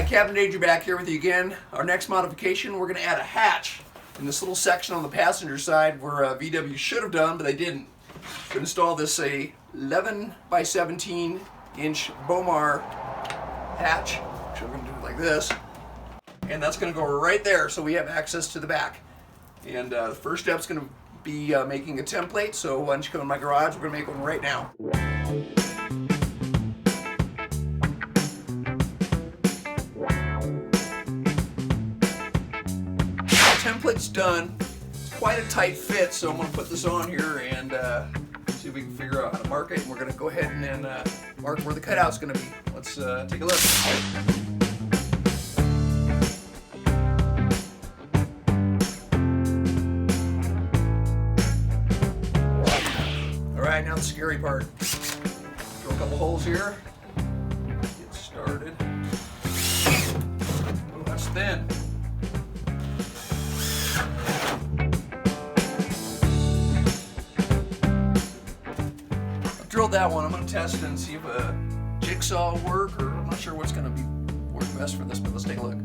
Captain Danger back here with you again. Our next modification, we're going to add a hatch in this little section on the passenger side where VW should have done, but they didn't. We're going to install this 11 by 17 inch Bomar hatch, which we're going to do like this. And that's going to go right there so we have access to the back. And the first step is going to be making a template, so why don't you come in my garage, we're going to make one right now. Template's done. It's quite a tight fit, so I'm going to put this on here and see if we can figure out how to mark it. And we're going to go ahead and then mark where the cutout's going to be. Let's take a look. All right, now the scary part. Drill a couple holes here. Get started. Oh, that's thin. Drilled that one. I'm going to test it and see if a jigsaw will work, or I'm not sure what's going to work best for this, but let's take a look.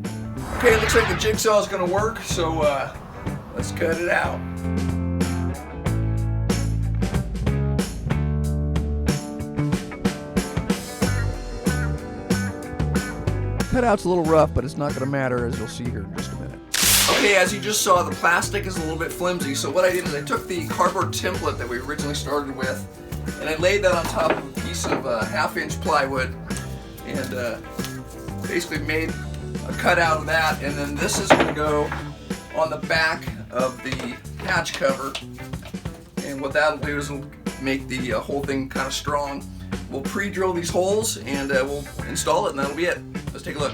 Okay, it looks like the jigsaw is going to work, so let's cut it out. Cutout's a little rough, but it's not going to matter, as you'll see here in just a minute. Okay, as you just saw, the plastic is a little bit flimsy, so what I did is I took the cardboard template that we originally started with, and I laid that on top of a piece of 1/2-inch plywood and basically made a cutout of that, and then this is going to go on the back of the hatch cover, and what that'll do is it'll make the whole thing kind of strong. We'll pre-drill these holes and we'll install it, and that'll be it. Let's take a look.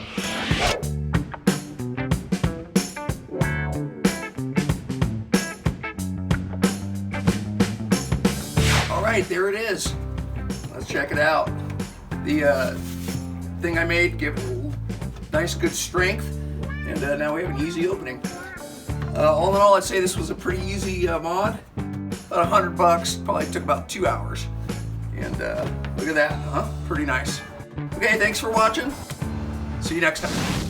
Alright, there it is. Let's check it out. The thing I made gave it a nice good strength, and now we have an easy opening. All in all, I'd say this was a pretty easy mod. About $100, probably took about 2 hours. And look at that, huh? Pretty nice. Okay, thanks for watching. See you next time.